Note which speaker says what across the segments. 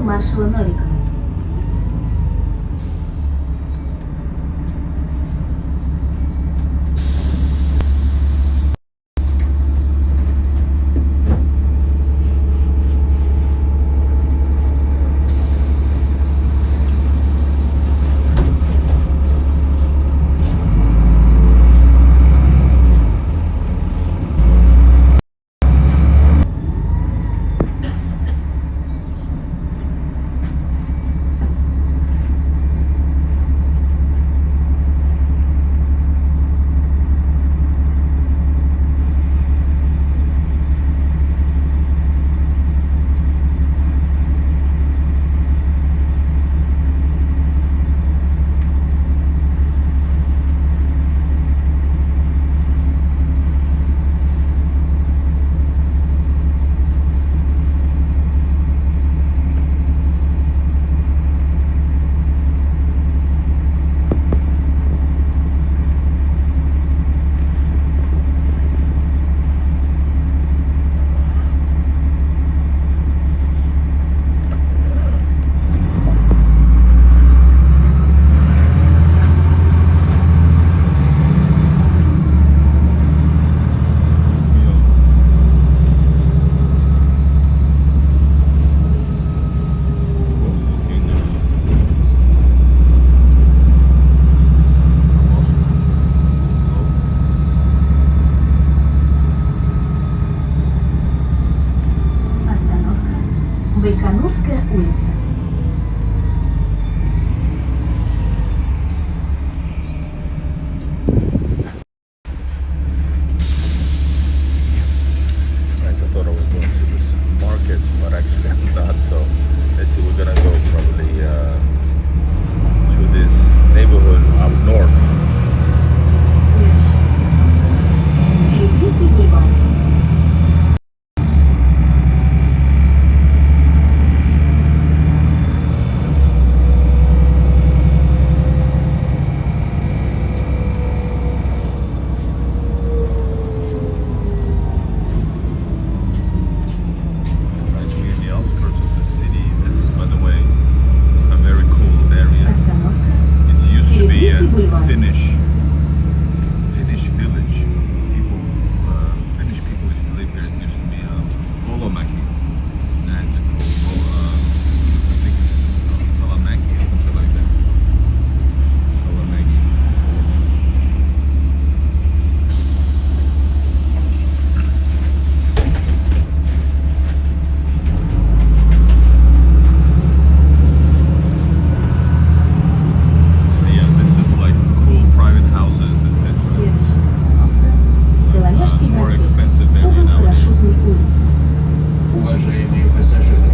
Speaker 1: улицу маршала Новикова. Байконурская улица.
Speaker 2: Right, I thought I was going to this market, but actually I'm not. So let's see, we're gonna go probably to this neighborhood up north.
Speaker 1: Серебристый бульвар.
Speaker 2: Right, so we're in the outskirts of the city. This is, by the way, a very cool area.
Speaker 1: Остановка.
Speaker 2: It used to be a
Speaker 1: Серебристый бульвар.
Speaker 2: Finnish village. Finnish people used to live here. It used to be Kolomäki. Now it's called, I think it's Kalamäki or something like that. Kalamäki. So yeah, this is like cool private houses, etc.
Speaker 1: Следующая остановка. Беломежский
Speaker 2: More
Speaker 1: проспект.
Speaker 2: expensive area
Speaker 1: Угол
Speaker 2: nowadays.
Speaker 1: Парашютной улицы.
Speaker 3: Уважаемые пассажиры,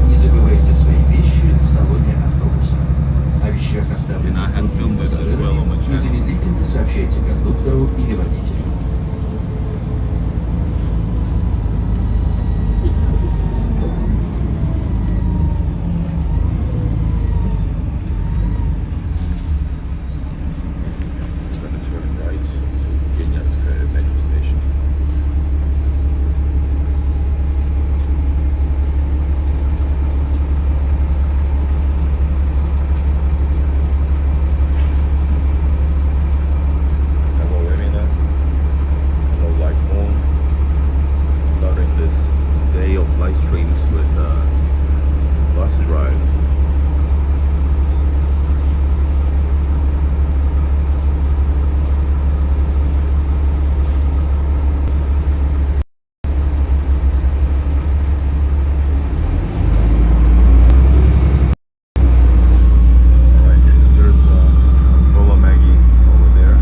Speaker 3: не забывайте свои вещи в салоне автобуса. О вещах,
Speaker 2: And I
Speaker 3: оставленных
Speaker 2: had filmed this as well on my channel.
Speaker 3: незамедлительно сообщайте кондуктору или водителю.
Speaker 2: We're gonna turn right to Pionersky metro station. Hello, Emina. Hello, Light Moon. Starting this day of live streams with bus drive. Alright, there's Kolomäki over there.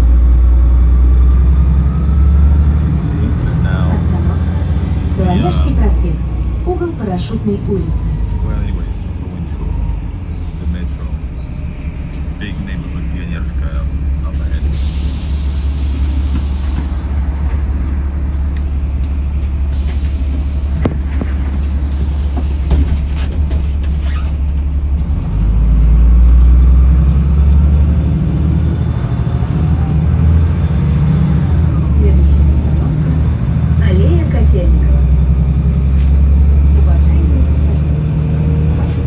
Speaker 2: You see, and now
Speaker 1: Остановка.
Speaker 2: this is
Speaker 1: Беломежский
Speaker 2: the
Speaker 1: проспект. Угол Парашютной улицы.
Speaker 2: well, anyways, I'm going to the metro. Big neighborhood, Pionerskaya, up ahead.
Speaker 1: Следующая остановка. Аллея Котельникова. Уважаемые пассажиры, ваши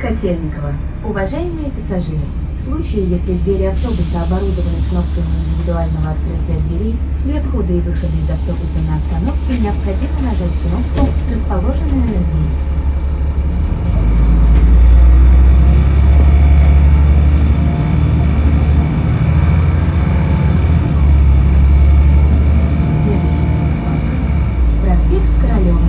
Speaker 1: Котельниково. Уважаемые пассажиры, в случае, если двери автобуса оборудованы кнопками индивидуального открытия дверей, для входа и выхода из автобуса на остановке необходимо нажать кнопку, расположенную на двери. Следующая остановка. Проспект Королёва.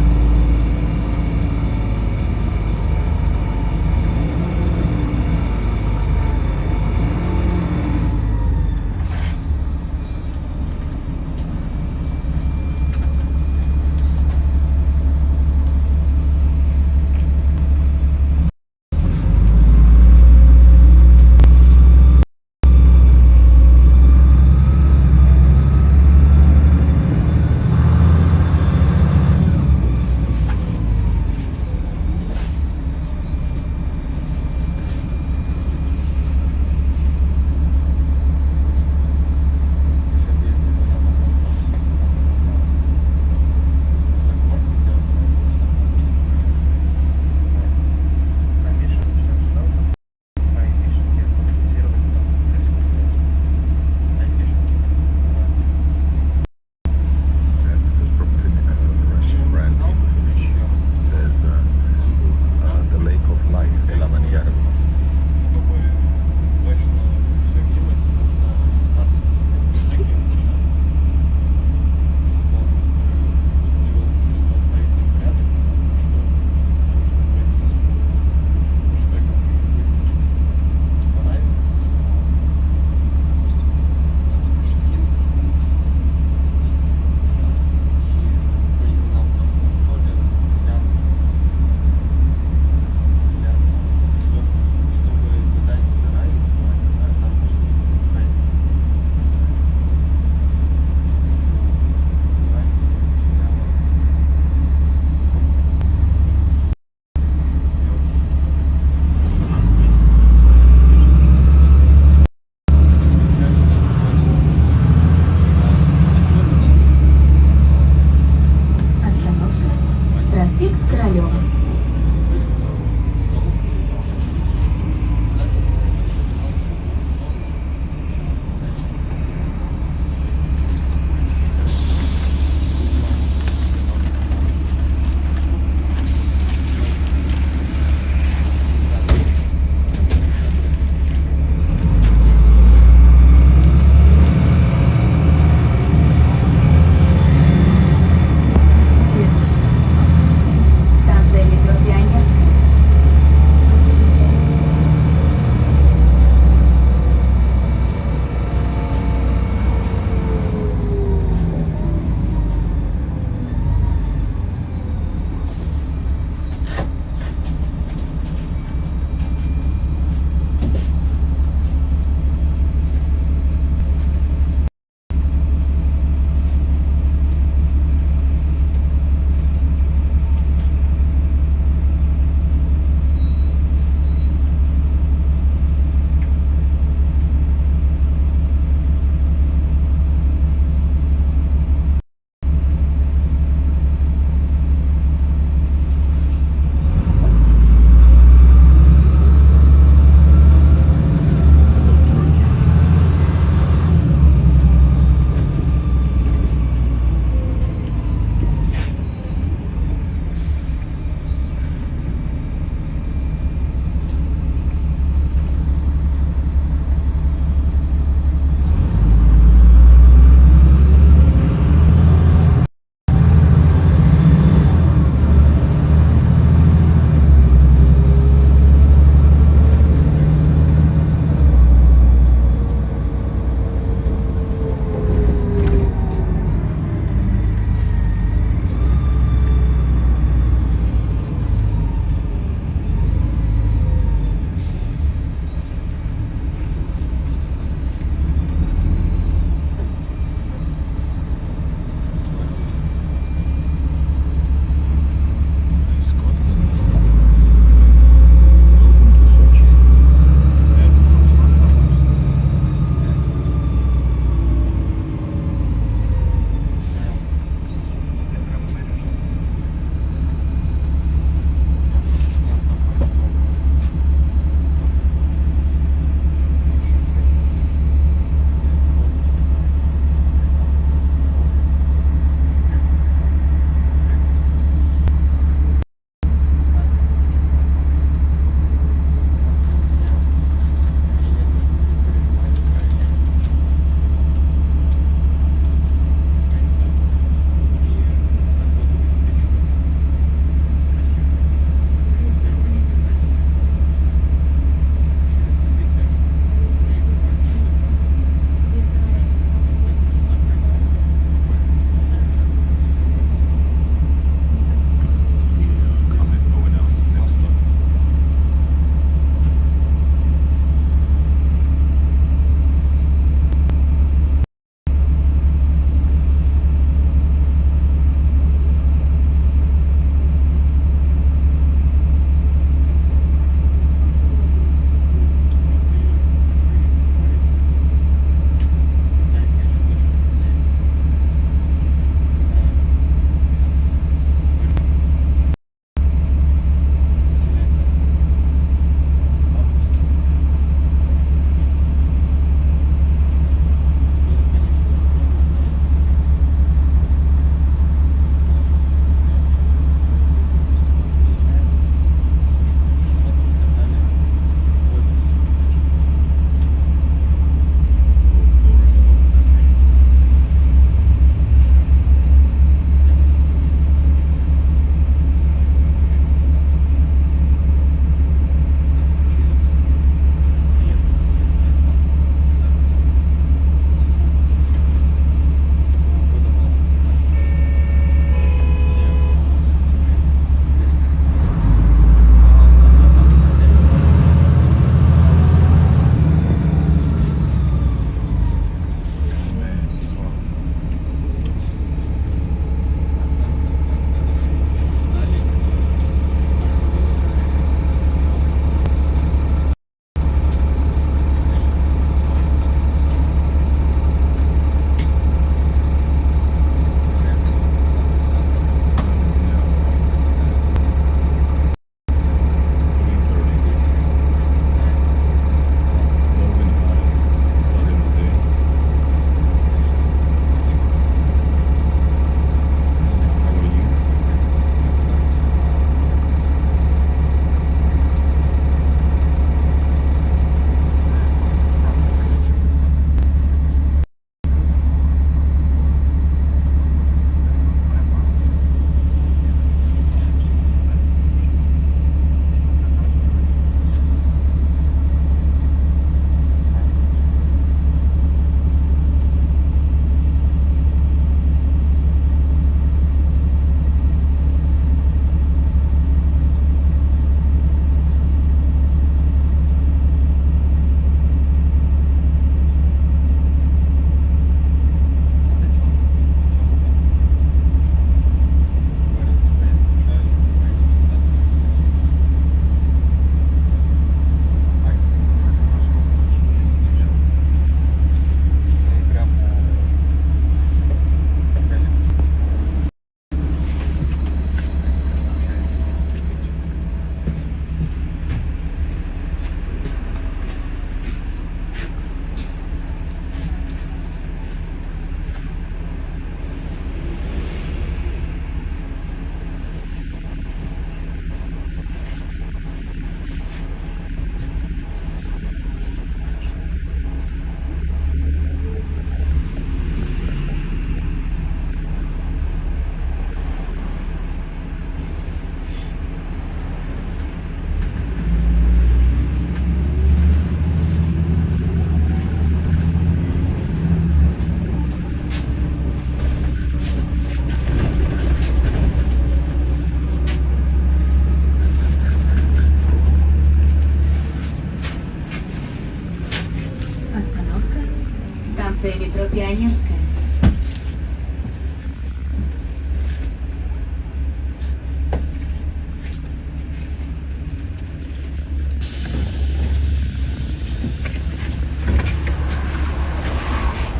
Speaker 1: Станция метро Пионерская.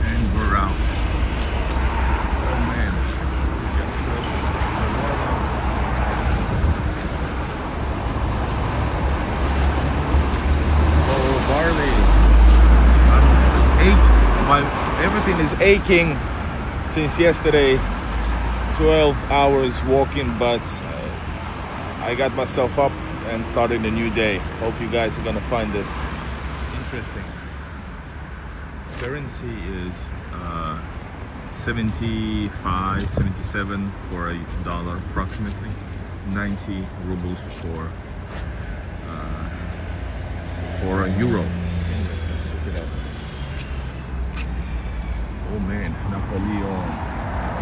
Speaker 2: And we're out. Oh man. We got fresh oh, barley. Everything is aching since yesterday. 12 hours walking, but I got myself up and started a new day. Hope you guys are gonna find this interesting. Currency is 75, 77 for a dollar approximately. 90 rubles for a euro. Anyways, let's check it out. Oh man, Napoleon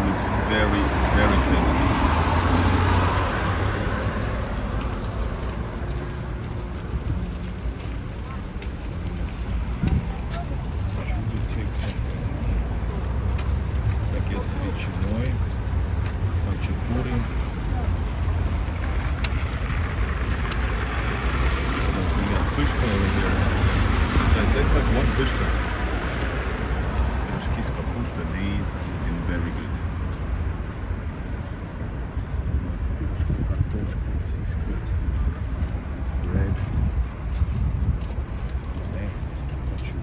Speaker 2: looks very, very tasty. Пакет с ветчиной, хачапури. We got Perska over here. Guys, that's like one Perska. There's kapusta, these are looking very good. Kартошка is good. Bread. Man, let's keep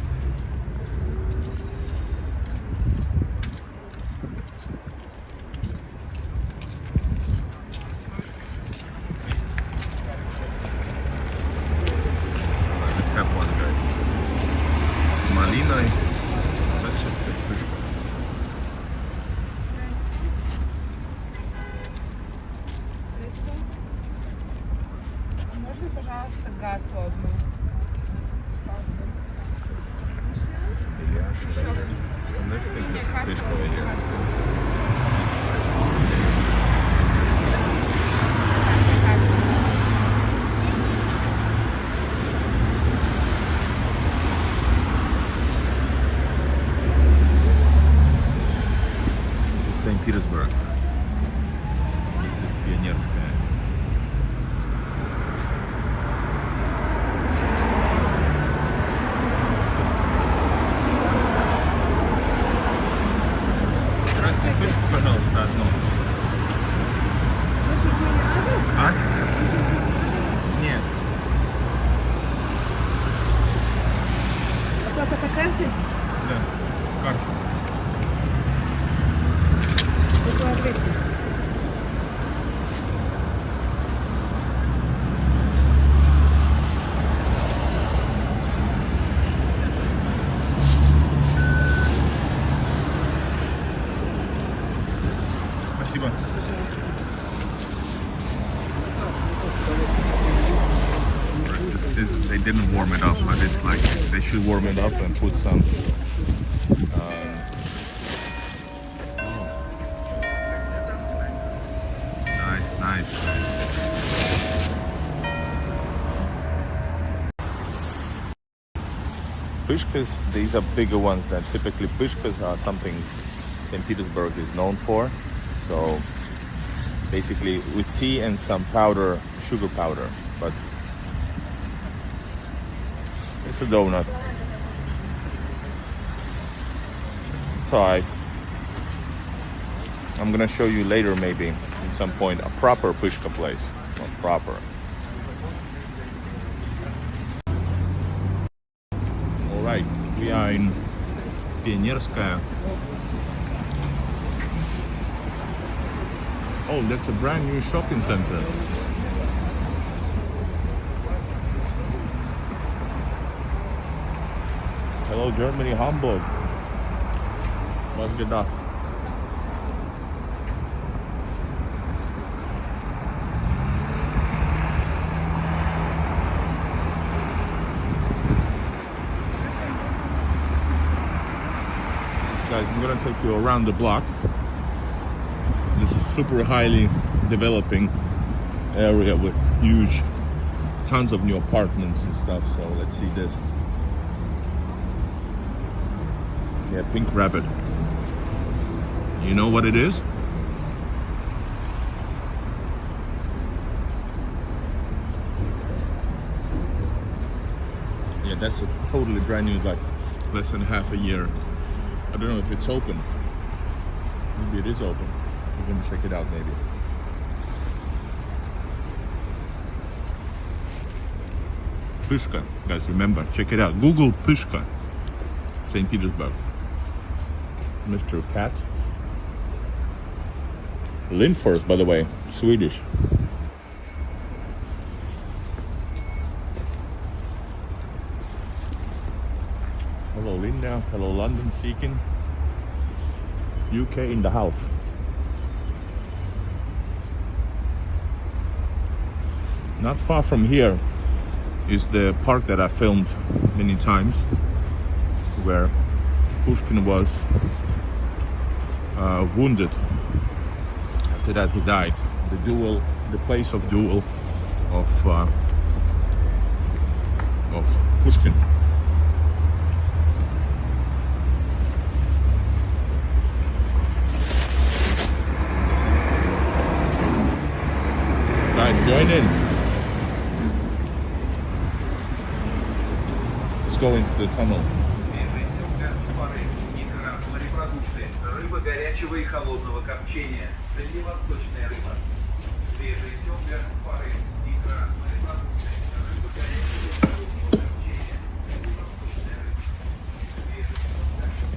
Speaker 2: let's have one, guys. Malina. Let's just take Perska.
Speaker 4: Можно, пожалуйста, гату одну?
Speaker 2: And let's take this Perska over here. This is St. Petersburg. This is Pionerskaya. Здравствуйте, Perska, пожалуйста, одну. А? Нет.
Speaker 4: Оплата по карте?
Speaker 2: Да. Карта.
Speaker 4: Какой адрес?
Speaker 2: Спасибо. They didn't warm it up, but it's like they should warm it up and put some. Nice, nice. Pushkas, these are bigger ones than typically. Pushkas are something St. Petersburg is known for. So basically with tea and some powder, sugar powder, but it's a donut. It's alright. I'm gonna show you later maybe at some point a proper Perska place. Not proper. Alright, we are in Pionerskaya. Oh, that's a brand new shopping center. Hello Germany, Hamburg. Was gedacht. Guys, I'm gonna take you around the block. This is super highly developing area with huge, tons of new apartments and stuff. So let's see this. Yeah, pink rabbit. You know what it is? Yeah, that's a totally brand new, like less than half a year. I don't know if it's open. Maybe it is open. We're gonna check it out maybe. Perska, guys, remember, check it out. Google Perska, St. Petersburg. Mr. Cat. Lindfors, by the way, Swedish. Hello Linda, hello London Seeking. UK in the house. Not far from here is the park that I filmed many times, where Pushkin was wounded. After that he died. The place of duel of Pushkin. Guys, join in. Let's go into the tunnel.
Speaker 5: Рыба горячего и холодного копчения, дальневосточная рыба. Свежая семга, пары, икра, морепродукты, рыба горячего и холодного копчения, дальневосточная рыба. Свежая семга, пары,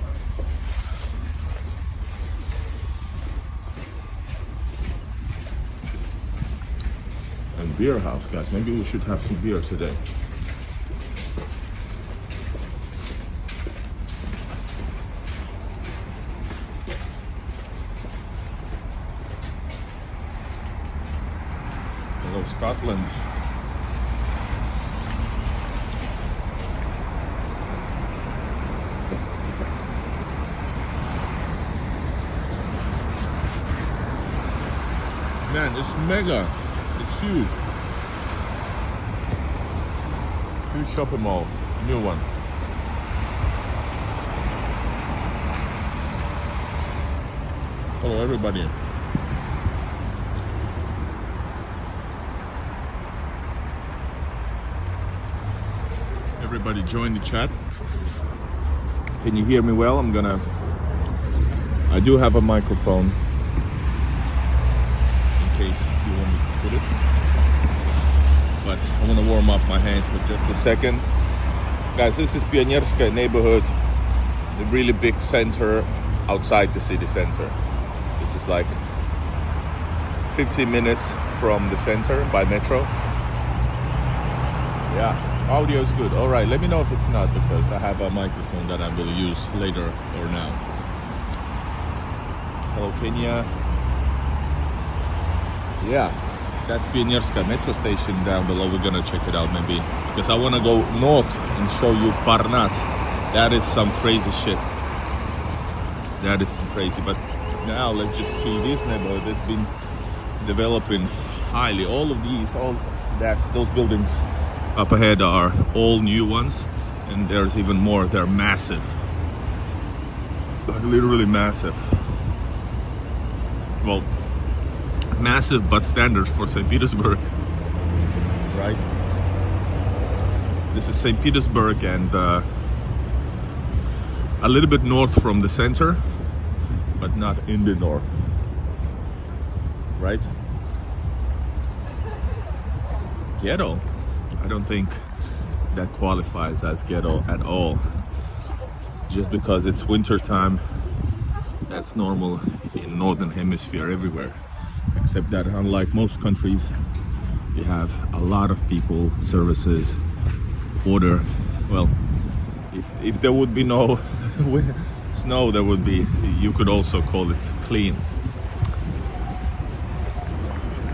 Speaker 2: And beer house, guys. Maybe we should have some beer today. Hello, Scotland. Man, it's mega. It's huge. Huge shopping mall. New one. Hello, everybody. Everybody join the chat. Can you hear me well? I do have a microphone in case you want me to put it. But I want to warm up my hands for just a second. Guys, this is Pionersky neighborhood, the really big center outside the city center. This is like 15 minutes from the center by metro. Yeah, audio is good. All right, let me know if it's not, because I have a microphone that I will use later or now. Hello, Kenya. Yeah, that's Pionersky metro station down below. We're gonna check it out maybe, because I want to go north and show you Parnas. That is some crazy shit. That is some crazy. But now let's just see this neighborhood that's been developing highly. All of these, those buildings up ahead are all new ones, and there's even more. They're massive, literally massive. Well, massive but standard for St. Petersburg, right? This is St. Petersburg, and a little bit north from the center, but not in the north, right? Ghetto. I don't think that qualifies as ghetto at all. Just because it's winter time, that's normal in northern hemisphere everywhere. Except that unlike most countries, you have a lot of people, services, order. Well, if there would be no snow, there would be, you could also call it clean.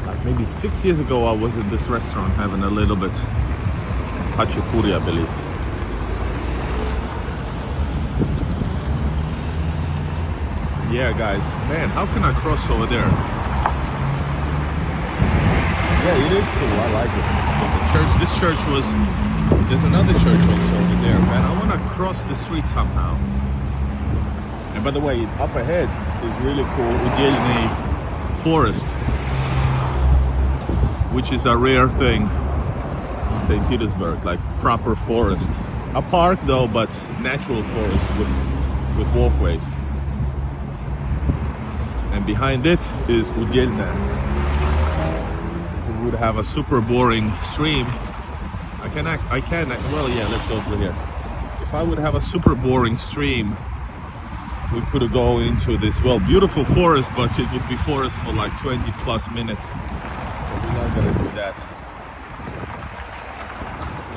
Speaker 2: Like maybe 6 years ago, I was in this restaurant having a little bit hachapuri, I believe. Yeah, guys, man, how can I cross over there? Yeah, it is cool. I like it. There's a church. This church was. There's another church also over there, man. I want to cross the street somehow. And by the way, up ahead is really cool Udelny forest, which is a rare thing in St. Petersburg, like proper forest. A park though, but natural forest with walkways. And behind it is Udelny. We would have a super boring stream. Well, yeah, let's go through here. If I would have a super boring stream, we could go into this, well, beautiful forest, but it would be forest for like 20 plus minutes. So we're not gonna do that.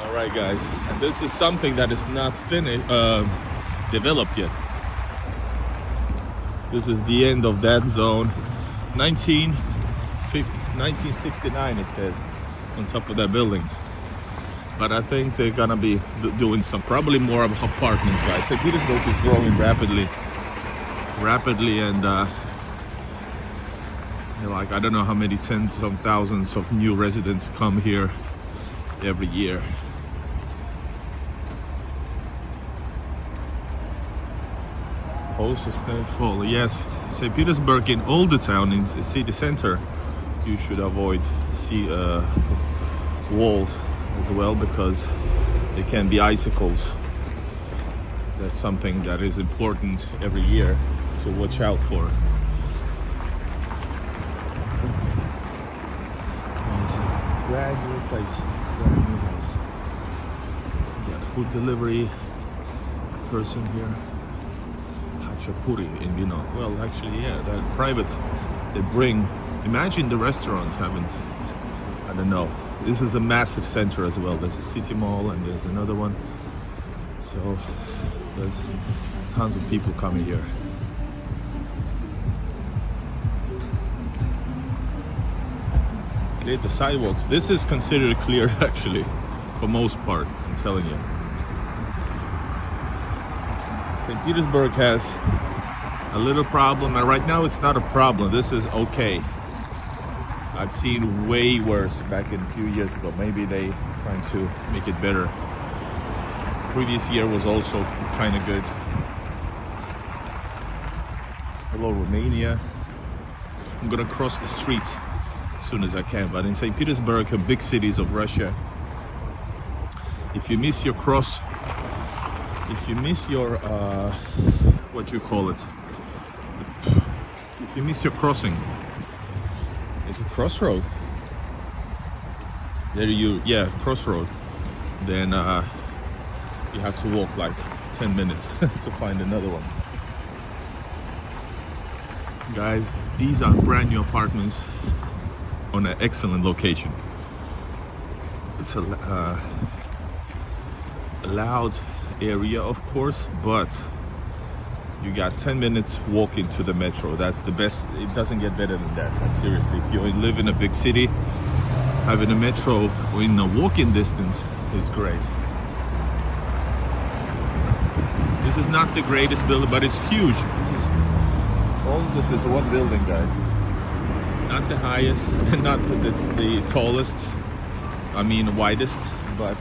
Speaker 2: All right, guys, and this is something that is not finished, developed yet. This is the end of that zone. 1969 it says on top of that building. But I think they're gonna be doing some, probably more of apartments, guys. St. Petersburg is growing rapidly, and like I don't know how many tens of thousands of new residents come here every year. Also full. Yes, St. Petersburg in older town in the city center, you should avoid walls as well, because there can be icicles. That's something that is important every year to watch out for. It's a brand new place, brand new house. Got food delivery person here. Hachapuri in Vino. Well, actually, yeah, that private. They bring. Imagine the restaurants haven't. I don't know. This is a massive center as well. There's a city mall and there's another one. So there's tons of people coming here. Clear the sidewalks. This is considered clear actually, for most part, I'm telling you. St. Petersburg has a little problem, and right now it's not a problem. This is okay. I've seen way worse back in a few years ago. Maybe they trying to make it better. Previous year was also kind of good. Hello, Romania. I'm gonna cross the street as soon as I can. But in St. Petersburg, a big cities of Russia, if you miss your what you call it? If you miss your crossing. Is it crossroad? Crossroad. Then you have to walk like 10 minutes to find another one. Guys, these are brand new apartments on an excellent location. It's a loud area, of course, but you got 10 minutes walking to the metro. That's the best. It doesn't get better than that. And seriously, if you live in a big city, having a metro in a walking distance is great. This is not the greatest building, but it's huge. All of this is one building, guys. Not the highest, not the tallest, I mean widest, but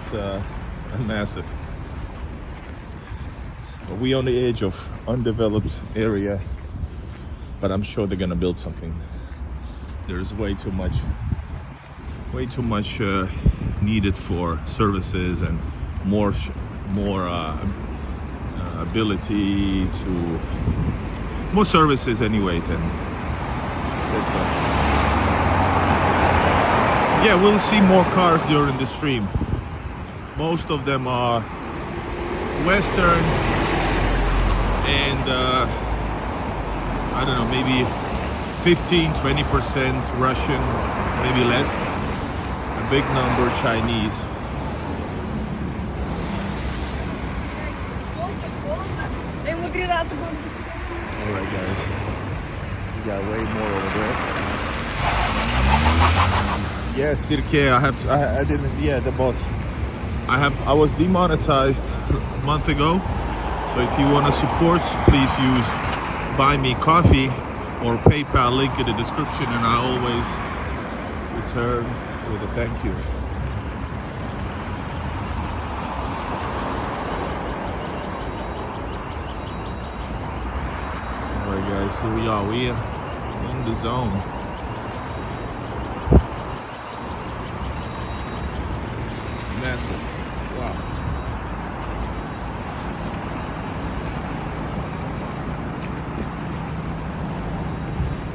Speaker 2: massive. But we on the edge of undeveloped area, but I'm sure they're gonna build something. There's way too much needed for services and more ability to more services anyways, and etc. Yeah, we'll see more cars during the stream. Most of them are Western and I don't know, maybe 15-20% Russian, maybe less. A big number Chinese. Alright guys, we got way more over there. Yes, Sirke, I didn't, yeah, the bots. I was demonetized a month ago, so if you want to support, please use Buy Me Coffee or PayPal, link in the description, and I always return with a thank you. guys, here we are. We're in the zone. Massive. Wow.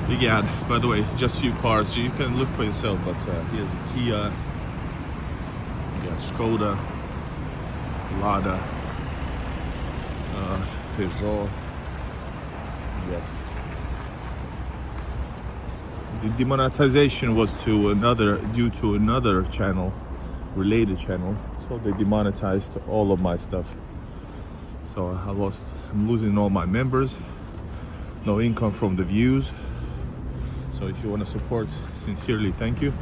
Speaker 2: We got, by the way, just few cars, so you can look for yourself, but here's a Kia, we got Skoda, Lada, Peugeot, yes. The demonetization was due to another channel, related channel, so they demonetized all of my stuff. So I'm losing all my members, no income from the views. So if you want to support, sincerely thank you.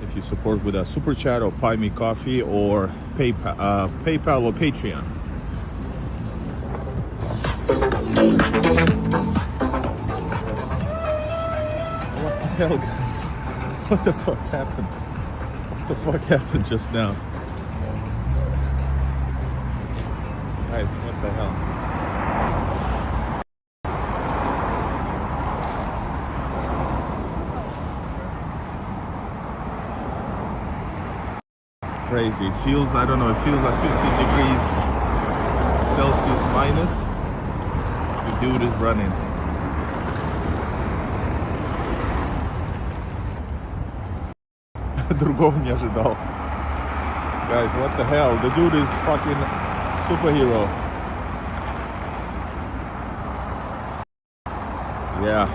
Speaker 2: If you support with a super chat or buy me coffee or PayPal or Patreon. What the hell, guys? What the fuck happened? What the fuck happened just now? Guys, what the hell? Crazy. It feels, I don't know, it feels like 50 degrees Celsius minus. The dude is running. Другого не ожидал. Guys, what the hell? The dude is fucking superhero. Yeah.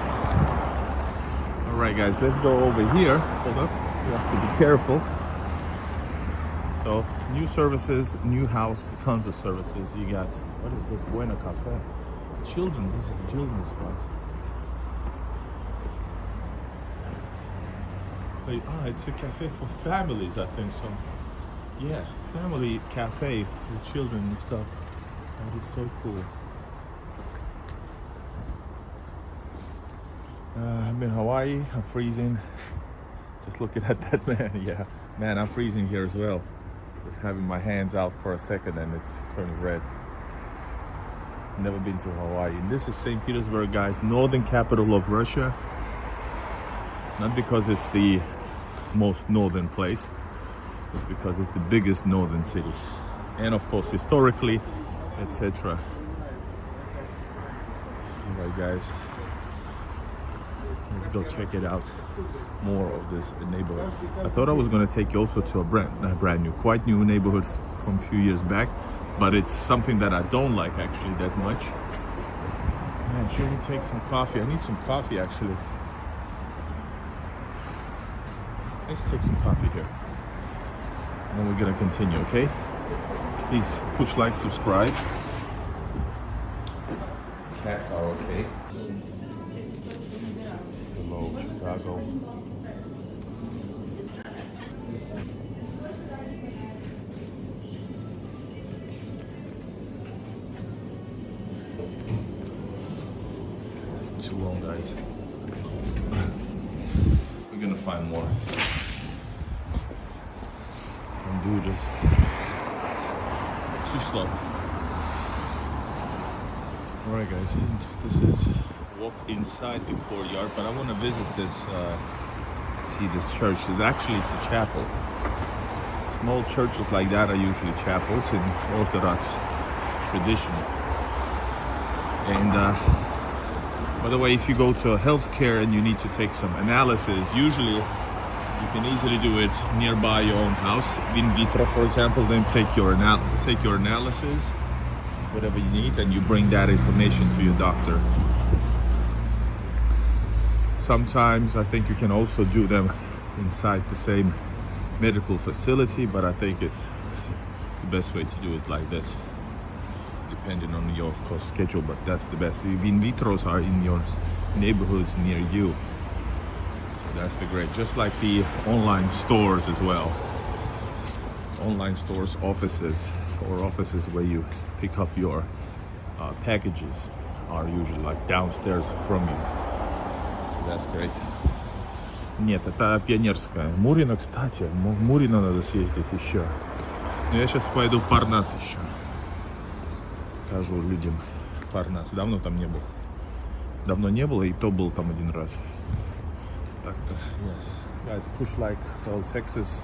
Speaker 2: Alright guys, let's go over here. Hold up. You have to be careful. So, new services, new house, tons of services. You got, what is this? Buena Cafe. Children, this is a children's spot. Wait, it's a cafe for families, I think so. Yeah, family cafe with children and stuff. That is so cool. I'm in Hawaii, I'm freezing. Just looking at that man, yeah. Man, I'm freezing here as well. Just having my hands out for a second and it's turning red. Never been to Hawaii. And this is St. Petersburg, guys, northern capital of Russia. Not because it's the most northern place, but because it's the biggest northern city. And of course, historically, etc. Alright guys, let's go check it out. More of this neighborhood. I thought I was going to take you also to a brand new, quite new neighborhood from a few years back, but it's something that I don't like actually that much. Man, should we take some coffee? I need some coffee actually. Let's take some coffee here. And then we're going to continue, okay? Please push like, subscribe. Cats are okay. Hello, Chicago. Too long, guys. We're gonna find more. Some dude is too slow. Alright guys, this is walk inside the courtyard, but I want to visit this, see this church. It's a chapel. Small churches like that are usually chapels in Orthodox tradition. And by the way, if you go to healthcare and you need to take some analysis, usually you can easily do it nearby your own house. In vitro, for example, then take your analysis, whatever you need, and you bring that information to your doctor. Sometimes I think you can also do them inside the same medical facility, but I think it's the best way to do it like this, depending on your, of course, schedule, but that's the best. In vitros are in your neighborhoods near you. So that's the great, just like the online stores as well. Online stores, offices where you pick up your packages are usually like downstairs from you. So that's great. Нет, это Пионерская. Мурино, кстати, в Мурино надо съездить еще. Но я сейчас пойду в Парнас еще. Покажу людям Парнас. Давно там не был. Давно не было, и то был там один раз. Так-то, yes. Guys, push like fellow Texas.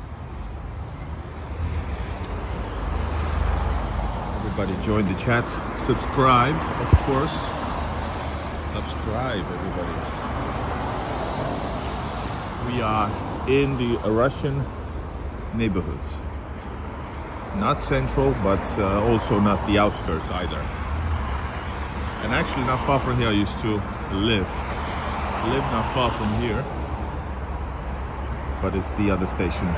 Speaker 2: Everybody join the chat. Subscribe, of course. Subscribe, everybody. We are in the Russian neighborhoods. Not central, but also not the outskirts either. And actually not far from here I used to live. Live not far from here. But it's the other station.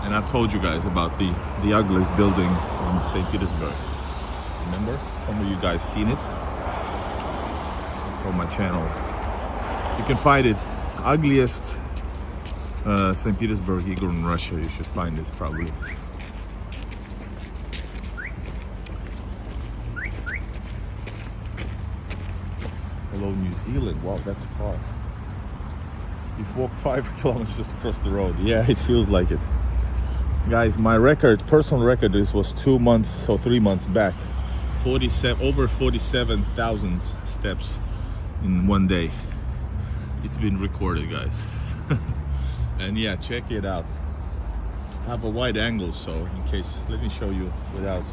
Speaker 2: And I've told you guys about the ugliest building in St. Petersburg. Remember? Some of you guys seen it. It's on my channel. You can find it. Ugliest St. Petersburg Igor in Russia. You should find it probably. Hello, New Zealand. Wow, that's far. You've walked 5 kilometers just across the road. Yeah, it feels like it. Guys, my record, personal record, this was 2 months or 3 months back. Over 47,000 steps in one day. It's been recorded, guys. And yeah, check it out. I have a wide angle, so in case, let me show you without.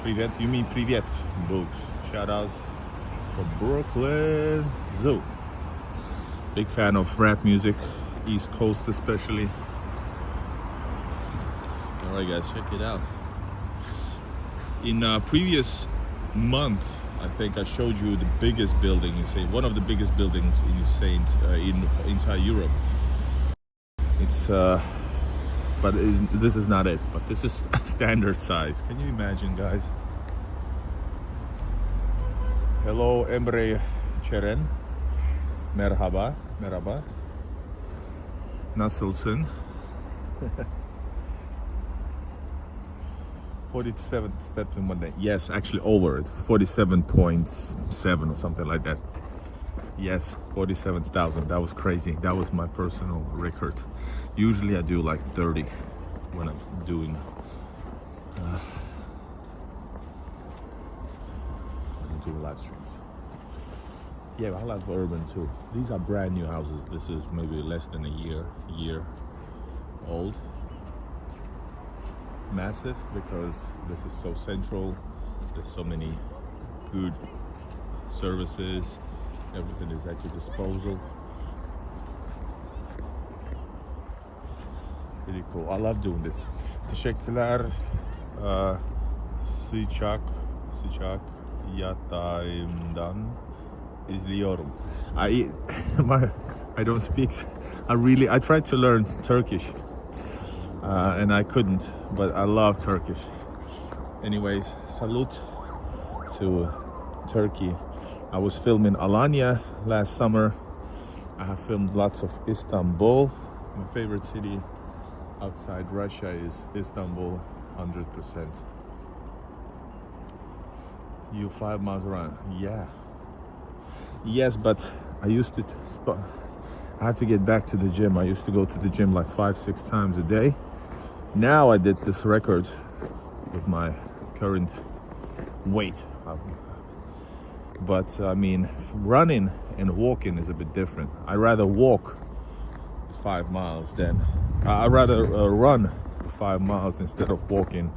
Speaker 2: Привет, you mean привет, books. Shout outs from Brooklyn Zoo. Big fan of rap music, East Coast especially. Alright guys, check it out. In previous month, I think I showed you the biggest building in Saint, one of the biggest buildings in in entire Europe. It's but this is not it, but this is standard size. Can you imagine, guys? Hello, Emre Cheren. Merhaba. Nasılsın? 47 steps in one day. Yes, actually over it. 47.7 or something like that. Yes, 47,000. That was crazy. That was my personal record. Usually I do like 30 when I'm doing live streams. Yeah, I like urban too. These are brand new houses. This is maybe less than a year old. Massive because this is so central. There's so many good services. Everything is at your disposal. Really cool. I love doing this. Teşekkürler. Sıcak yatağımdan izliyorum. I don't speak. I tried to learn Turkish. And I couldn't, but I love Turkish. Anyways, salute to Turkey. I was filming Alanya last summer. I have filmed lots of Istanbul. My favorite city outside Russia is Istanbul, 100%. You 5 miles around, yeah. Yes, but I used to, I have to get back to the gym. I used to go to the gym like 5-6 times a day. Now I did this record with my current weight. But I mean, running and walking is a bit different. I rather walk 5 miles than I rather run 5 miles instead of walking,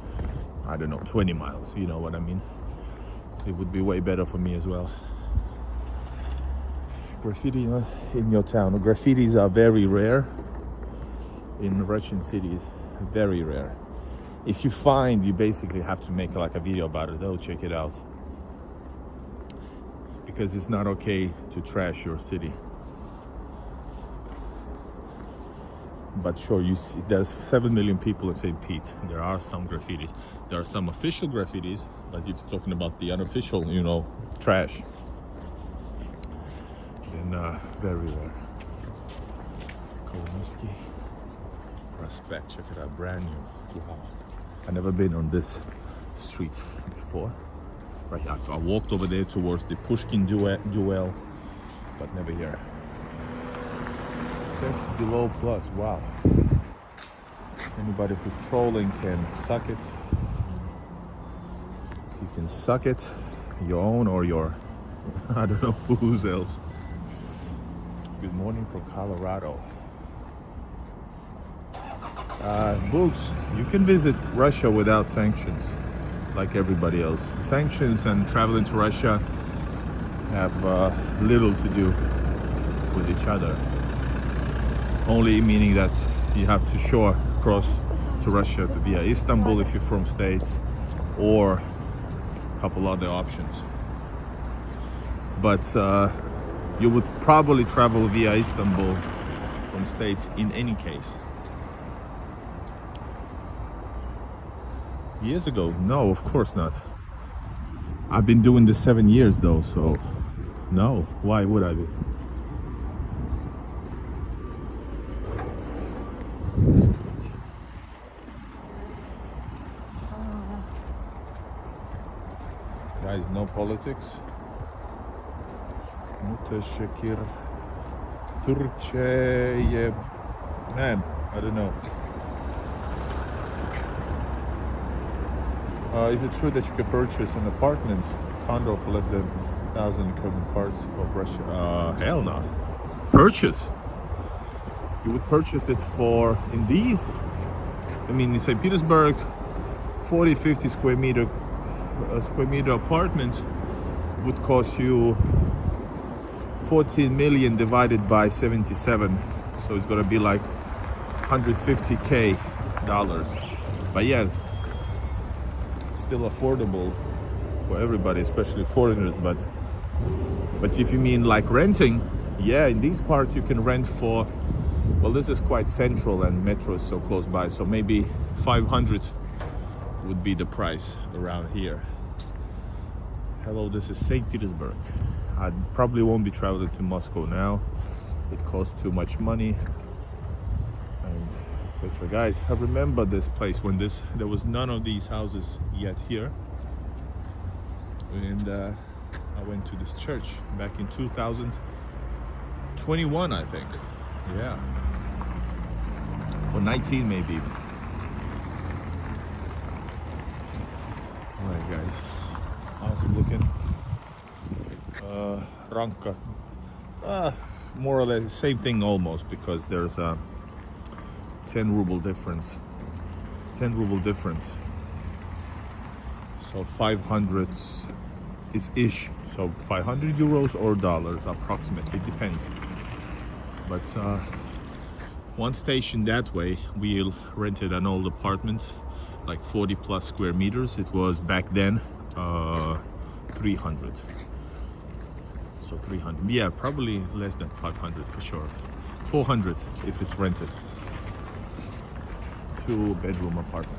Speaker 2: I don't know, 20 miles. You know what I mean? It would be way better for me as well. Graffiti in your town. Graffitis are very rare in Russian cities. Very rare. If you find, you basically have to make like a video about it. They'll check it out. Because it's not okay to trash your city. But sure, you see, there's 7 million people in St. Pete. There are some graffitis. There are some official graffitis, but if you're talking about the unofficial, you know, trash, then very rare. Pionersky. Respect, check it out, brand new. Wow. I've never been on this street before. Right, I walked over there towards the Pushkin duel, but never here. 50 below plus, wow. Anybody who's trolling can suck it. can suck it, your own or your, I don't know whose else. Good morning from Colorado. Books, you can visit Russia without sanctions, like everybody else. Sanctions and traveling to Russia have little to do with each other. Only meaning that you have to shore cross to Russia to via Istanbul if you're from States, or a couple other options. But you would probably travel via Istanbul from States in any case. Years ago? No, of course not. I've been doing this 7 years though, so no, why would I be? Guys, no politics. Müteşekkir Türkçe'ye, man, I don't know. Is it true that you can purchase an apartment, condo for less than 1,000 common parts of Russia? Hell no. Purchase? You would purchase it for, in these, I mean, in St. Petersburg, 40, 50 square meter apartment would cost you 14 million divided by 77. So it's gonna be like $150K. But yeah, still affordable for everybody, especially foreigners. But if you mean like renting, yeah, in these parts you can rent for, well, this is quite central and metro is so close by, so maybe 500 would be the price around here. Hello, this is St. Petersburg. I probably won't be traveling to Moscow now. It costs too much money and etc. Guys, I remember this place when there was none of these houses yet here, and I went to this church back in 2021, I think. Yeah, or 19 maybe even. All right, guys, awesome looking. Ranka, more or less the same thing almost, because there's a 10 ruble difference. 10 ruble difference. So 500, it's ish. So 500 euros or dollars approximately, depends. But one station that way, we rented an old apartment, like 40 plus square meters. It was back then 300. So 300, yeah, probably less than 500 for sure. 400 if it's rented. 2-bedroom apartment.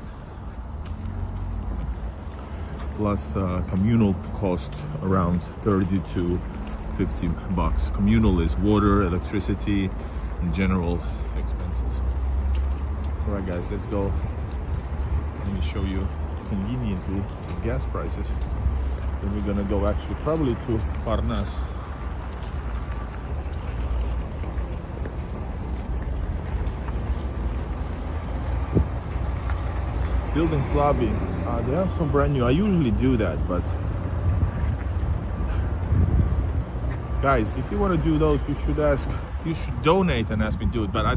Speaker 2: Plus communal cost around 30 to 50 bucks. Communal is water, electricity, and general expenses. All right, guys, let's go. Let me show you conveniently some gas prices. Then we're gonna go actually probably to Parnas. Buildings lobby, they have some brand new. I usually do that, but guys, if you want to do those, you should donate and ask me to do it. But I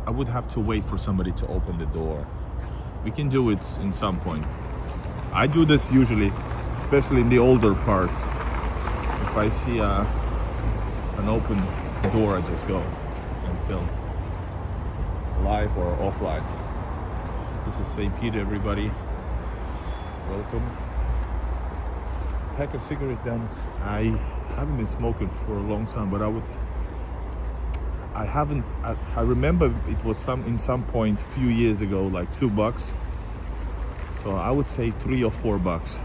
Speaker 2: would have to wait for somebody to open the door. We can do it in some point. I do this usually, especially in the older parts. If I see an open door, I just go and film live or offline. This is St. Peter, everybody. Welcome. Pack of cigarettes down. I haven't been smoking for a long time, but I remember it was in some point a few years ago, like $2. So I would say $3 or $4.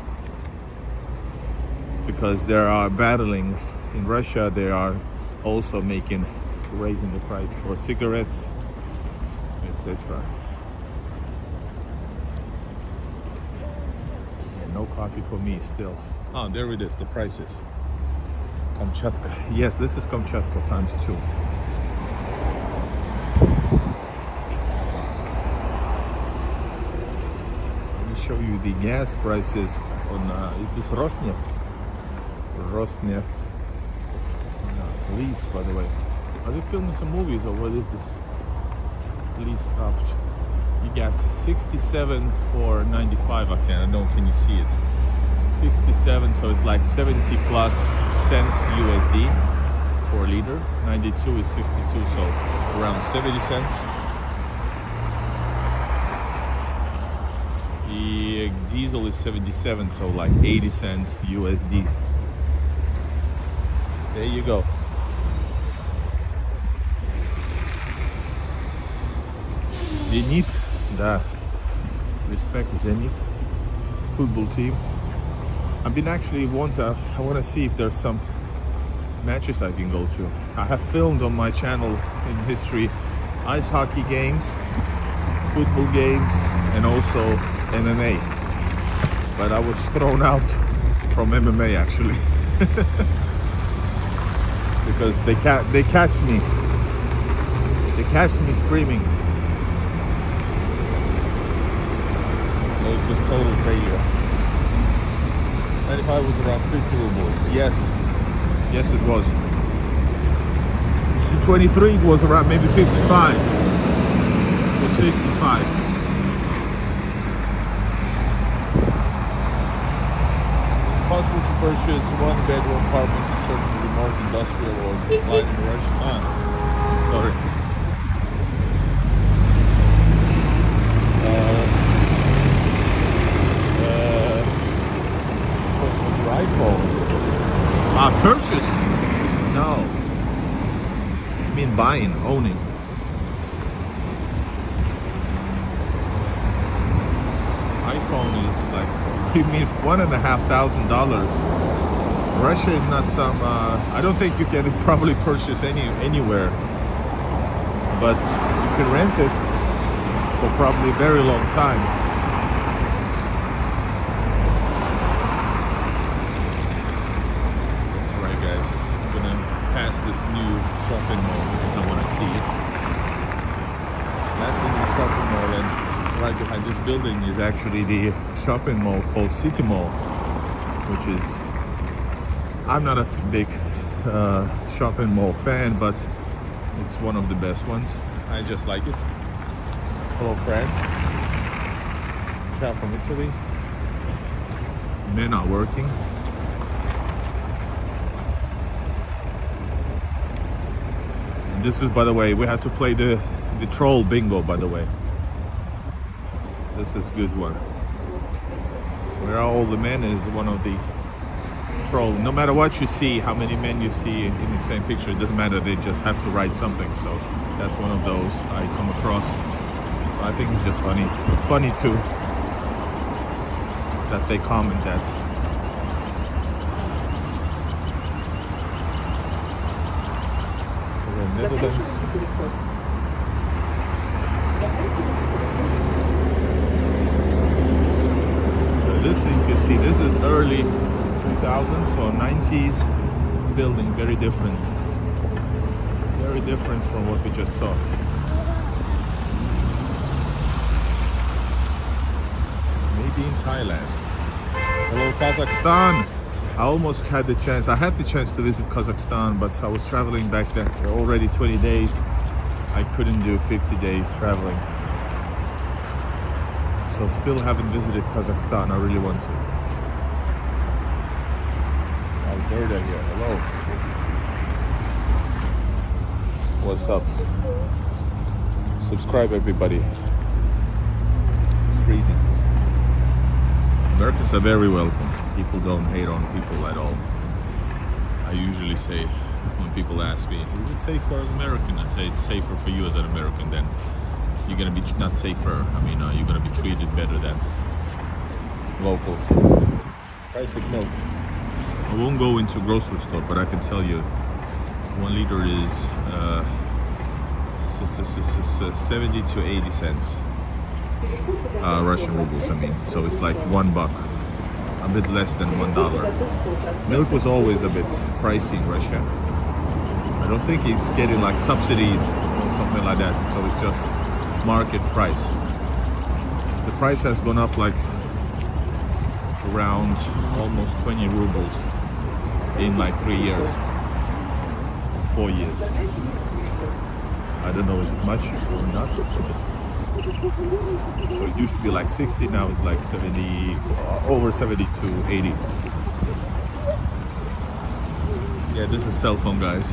Speaker 2: Because they are battling in Russia, they are also raising the price for cigarettes, etc. No coffee for me still. Oh, there it is, the prices. Kamchatka. Yes, this is Kamchatka times 2. Let me show you the gas prices on, is this Rosneft? Rosneft lease, by the way. Are they filming some movies or what is this? Lease stopped. You got 67 for 95 octane. I don't know, can you see it? 67, so it's like 70 plus cents USD for a liter. 92 is 62, so around 70 cents. The diesel is 77, so like 80 cents USD. There you go. Zenit, да, respect Zenit football team. I've been actually I want to see if there's some matches I can go to. I have filmed on my channel in history ice hockey games, football games, and also MMA. But I was thrown out from MMA actually because they catch me streaming. So it was total failure. 95 was around 50 rubles. Yes, it was. 23 it was around maybe 55 or 65. Possible to purchase one bedroom apartment in certain remote industrial or light in Russia. Sorry. iPhone. Purchase? No. I mean buying, owning. iPhone is like, you mean $1,500. Russia is not some, I don't think you can probably purchase anywhere. But you can rent it for probably a very long time. This new shopping mall because I want to see it. That's the new shopping mall, and right behind this building is actually the shopping mall called City Mall, which is, I'm not a big shopping mall fan, but it's one of the best ones. I just like it. Hello friends. Ciao from Italy. Men are working. This is, by the way, we had to play the troll bingo, by the way. This is a good one. Where are all the men is one of the troll. No matter what you see, how many men you see in the same picture, it doesn't matter, they just have to write something. So that's one of those I come across. So I think it's just funny. Funny too that they comment that. Netherlands. This you can see, this is early 2000s or 90s building, very different. Very different from what we just saw. Maybe in Thailand. Hello Kazakhstan. I almost had the chance, I had the chance to visit Kazakhstan, but I was traveling back then already 20 days. I couldn't do 50 days traveling. So still haven't visited Kazakhstan, I really want to. Alberta here, hello. What's up? Subscribe everybody. It's freezing. Americans are very welcome. People don't hate on people at all. I usually say, when people ask me, is it safe for an American? I say it's safer for you as an American, then you're gonna be not safer. I mean, you're gonna be treated better than local. Price of milk. I won't go into a grocery store, but I can tell you 1 liter is 70 to 80 cents. Russian rubles, I mean. So it's like $1. A bit less than $1. Milk was always a bit pricey in Russia. I don't think it's getting like subsidies or something like that. So it's just market price. The price has gone up like around almost 20 rubles in like 3 years, 4 years. I don't know, is it much or not? So it used to be like 60, now it's like 70, over 70 to 80. Yeah, this is cell phone, guys.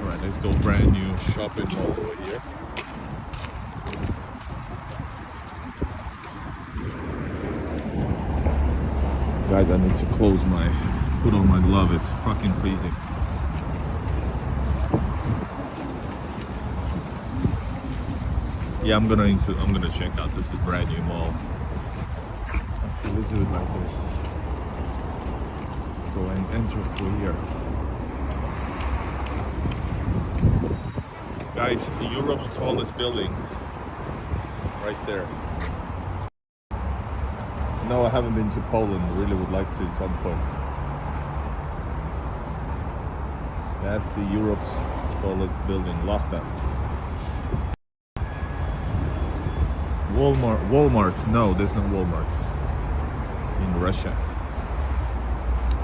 Speaker 2: Alright, let's go brand new shopping mall over here. Guys, I need to put on my glove, it's fucking freezing. Yeah, I'm gonna check out this is brand new mall. Actually, let's do it like this. Let's go and enter through here. Guys, Europe's tallest building, right there. No, I haven't been to Poland. Really would like to at some point. That's the Europe's tallest building, Lachta. Walmart. No, there's no Walmarts in Russia.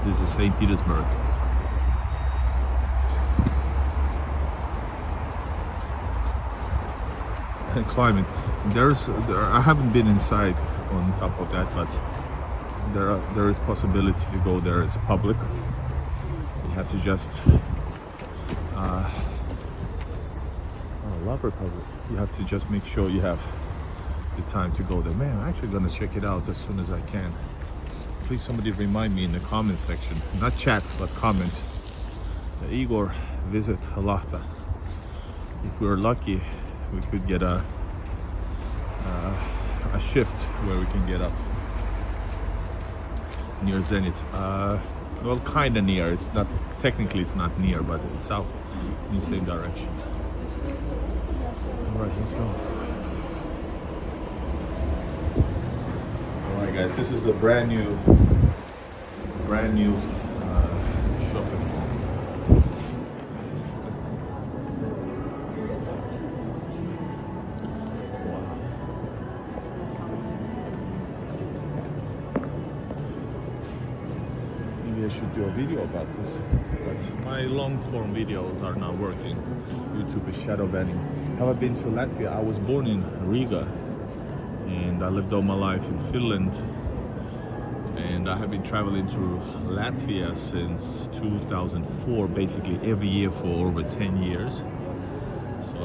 Speaker 2: This is St. Petersburg. And climate. I haven't been inside on top of that, but there is possibility to go there. It's public. You have to just love Republic. You have to just make sure you have the time to go there. Man, I'm actually gonna check it out as soon as I can. Please somebody remind me in the comment section, not chat but comment. Igor, visit Lachta. If we're lucky, we could get a shift where we can get up near Zenit. Well, kind of near. It's not technically, it's not near, but it's out in the same direction. All right, let's go. All right, guys, this is the brand new shopping mall. I should do a video about this, but my long form videos are not working. YouTube is shadow banning. Have I been to Latvia? I was born in Riga and I lived all my life in Finland, and I have been traveling to Latvia since 2004, basically every year for over 10 years. So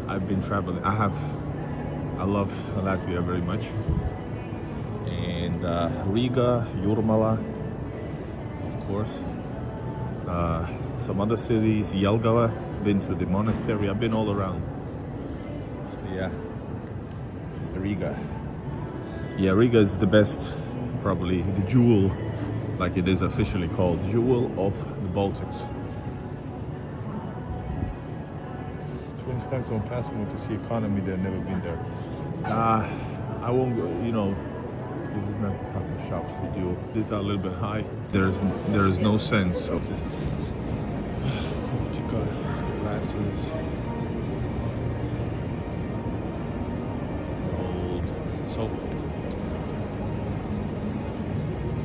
Speaker 2: I've been traveling. I love Latvia very much, and Riga, Jurmala, course. Some other cities, Jelgava, been to the monastery, I've been all around. So yeah, Riga. Yeah, Riga is the best, probably the jewel, like it is officially called, jewel of the Baltics. 20 times on passport to see economy, they've never been there. I won't go, you know, this is not the type of shops to do. These are a little bit high. There is no sense of this. Glasses. Gold. So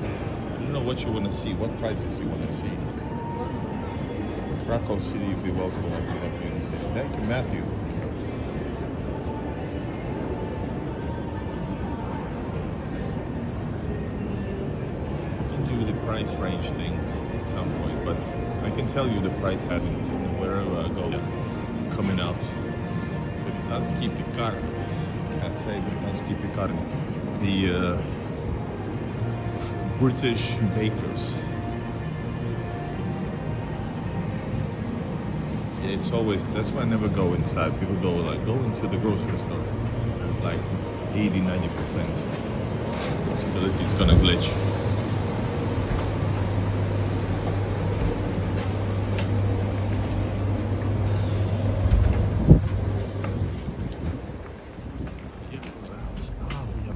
Speaker 2: I don't know what you want to see, what prices you want to see. Krakow City, you'd be welcome to help you in the city. Thank you, Matthew. Price range things at some point, but I can tell you the price having wherever I go coming out. Britanski Pekar Cafe, Britanski Pekarni. The British bakers. Yeah, it's always, that's why I never go inside. People go into the grocery store. It's like 80-90% possibility it's gonna glitch.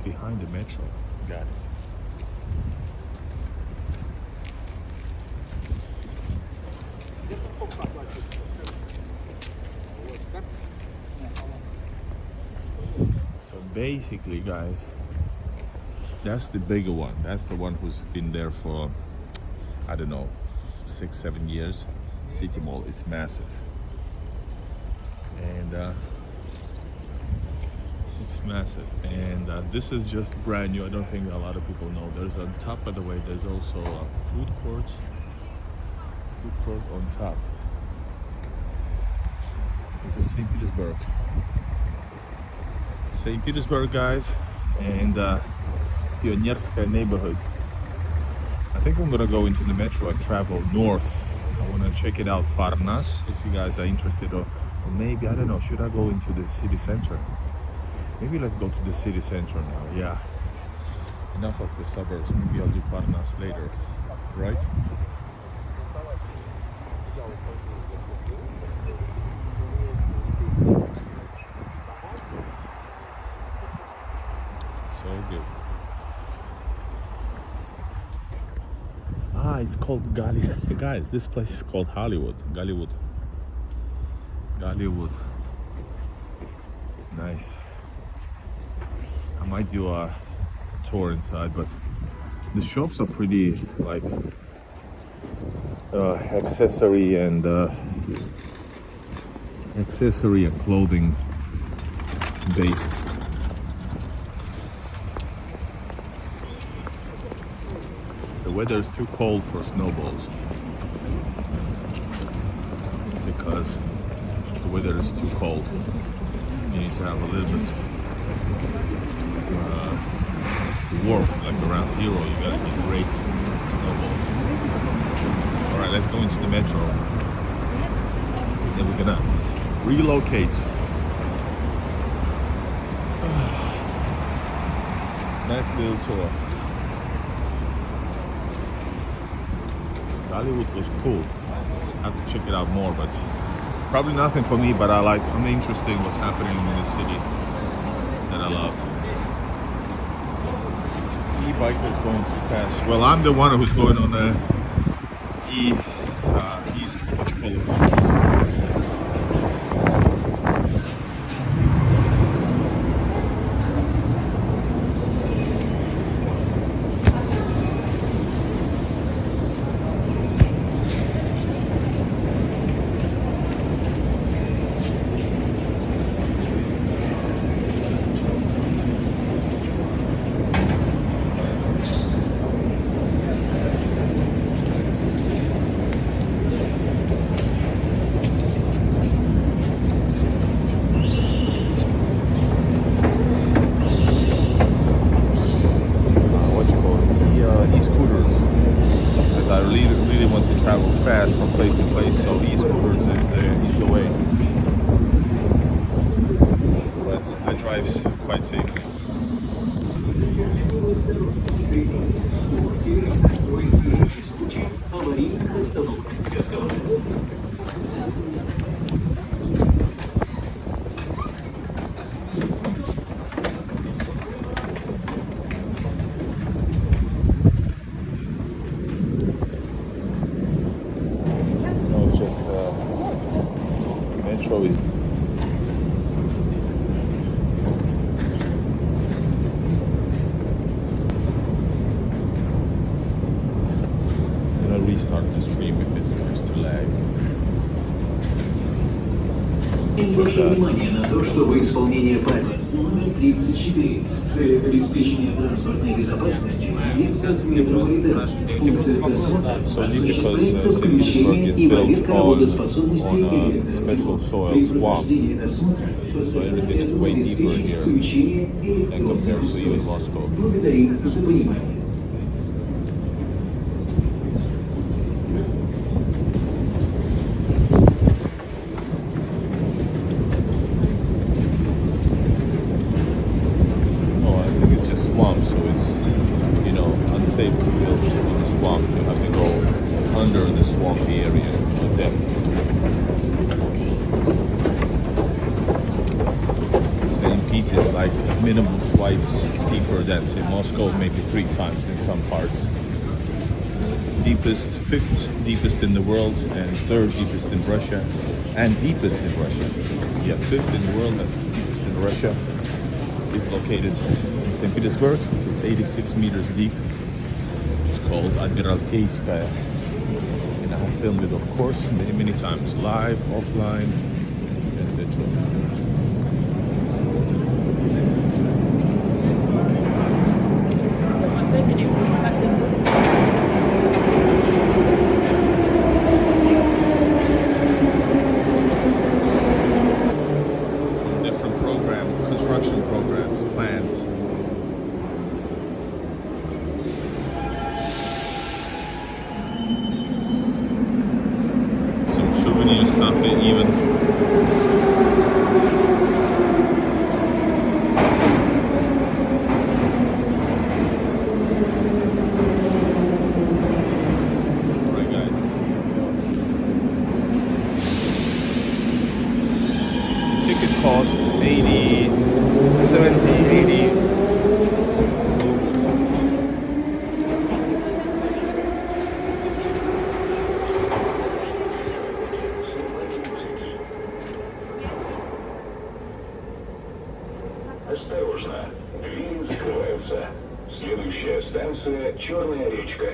Speaker 2: Behind the metro. Got it. basically, guys, that's the bigger one. That's the one who's been there for, I don't know, 6-7 years. City Mall, it's massive. And it's massive. And this is just brand new. I don't think a lot of people know. There's on top, by the way, there's also food court on top. This is St. Petersburg. St. Petersburg, guys, and Pionersky neighborhood. I think I'm gonna go into the metro and travel north. I wanna check it out, Parnas, if you guys are interested, or maybe, I don't know, should I go into the city center? Maybe let's go to the city center now, yeah. Enough of the suburbs, maybe I'll do Parnas later, right? So good. It's called guys, this place is called Gollywood. Nice. I might do a tour inside, but the shops are pretty like accessory and clothing based. The weather is too cold for snowballs because the weather is too cold. You need to have a little bit warm, like around 0. You gotta be great snowballs. All right, let's go into the metro. Then we're gonna relocate. Nice little tour. Hollywood was cool. I have to check it out more, but probably nothing for me, but I'm interested in what's happening in the city that I love. E-bikers going too fast. Well, I'm the one who's going on the east, what you call it? Fast from place to place, so e-scooters is the way. But I drive quite safely. Metro is I'm gonna restart the stream if it starts to lag.
Speaker 6: Ваше внимание на то, чтобы исполнение правил номер 34 с целью обеспечения транспортной безопасности объекта метро Braiden в пунктах досмотра осуществляется включение и проверка работоспособности электроэнергии. При прохождении досмотра постоянно обеспечить включение электронных устройств. Благодарим за понимание.
Speaker 2: Unsafe to build in the swamp. You have to go under the swampy area with them. St. Pete is like minimum twice deeper than say Moscow, maybe 3 times in some parts. Fifth deepest in the world, and 3rd deepest in Russia, and deepest in Russia. Yeah, 5th in the world and deepest in Russia. is located in St. Petersburg. It's 86 meters deep. It's called Admiralteyskaya. And I have filmed it, of course, many times, live, offline, etc. Construction programs, plans. Some souvenir stuff even. Alright guys. The ticket costs 70, 80.
Speaker 6: Осторожно, двери закрываются. Следующая станция Черная речка.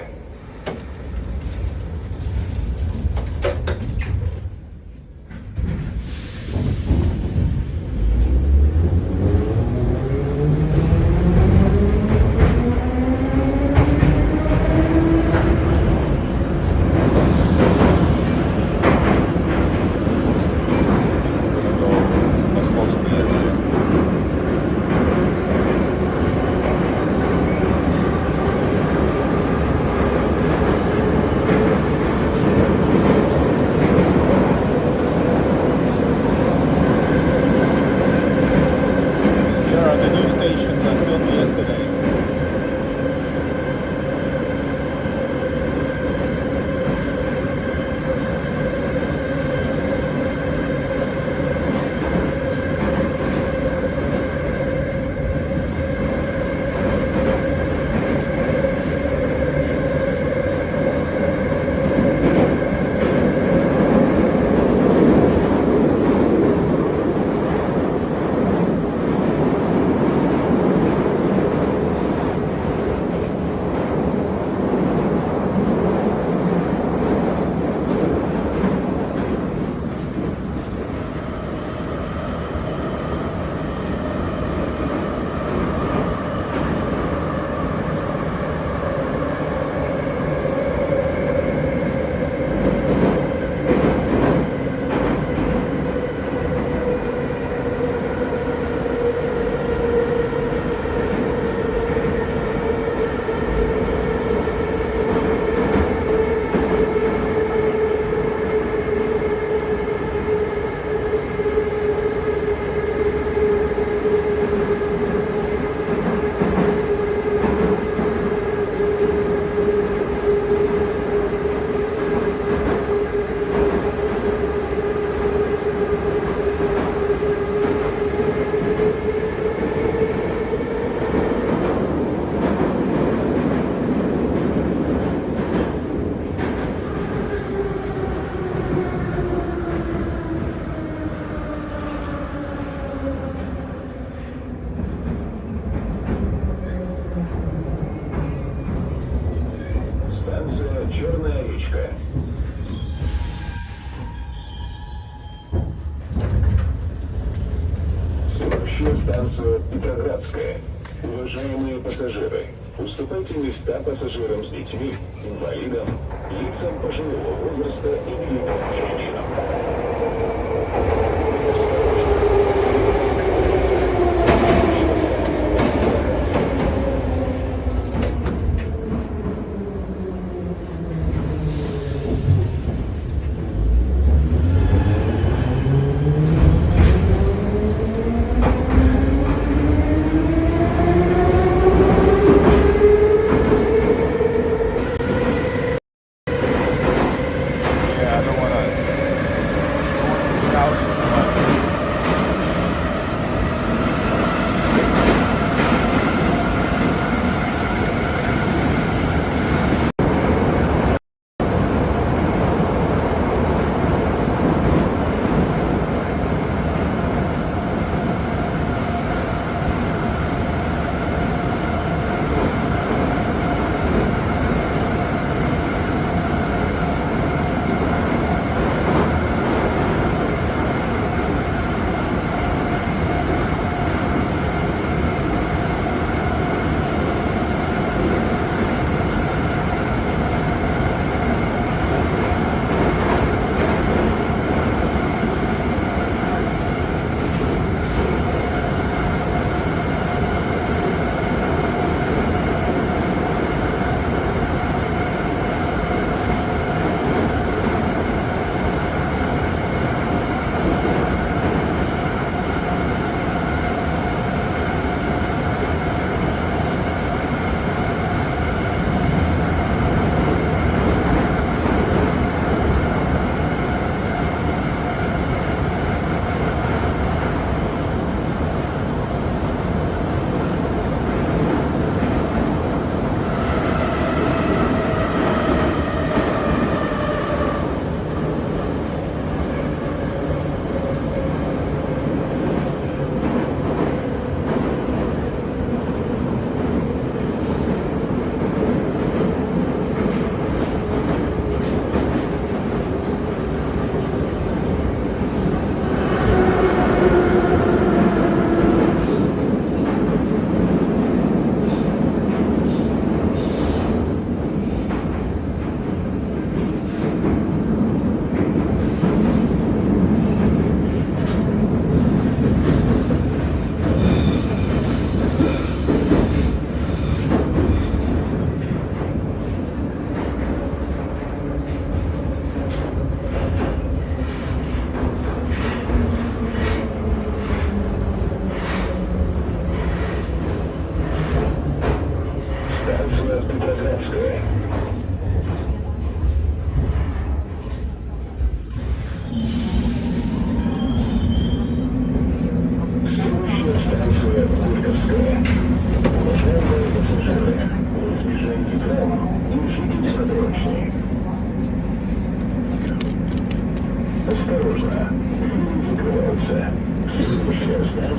Speaker 6: станцию Петроградская. Уважаемые пассажиры, уступайте места пассажирам с детьми, инвалидам, лицам пожилого возраста и беременным женщинам.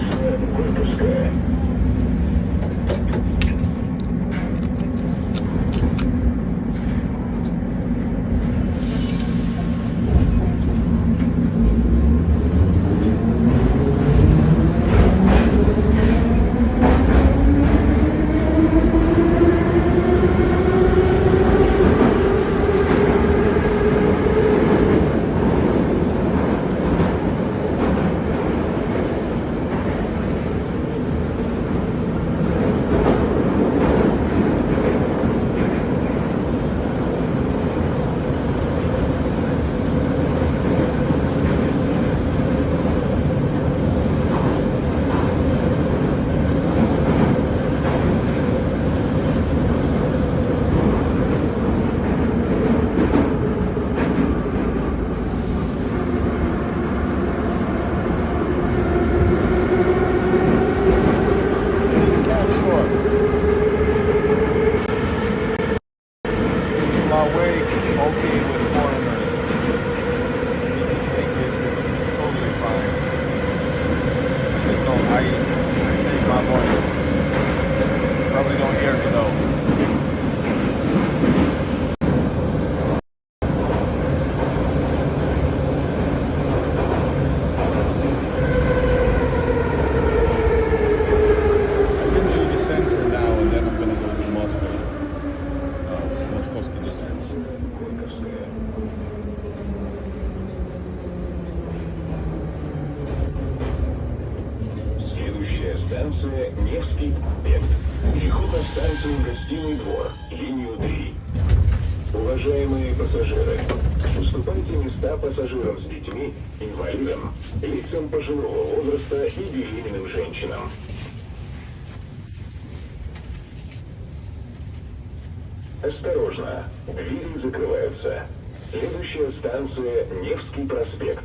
Speaker 6: станция Перска. Станция Невский проспект. Переход на станцию Гостиный двор, линию 3. Уважаемые пассажиры, уступайте места пассажирам с детьми, инвалидам, лицам пожилого возраста и беременным женщинам. Осторожно, двери закрываются. Следующая станция Невский проспект.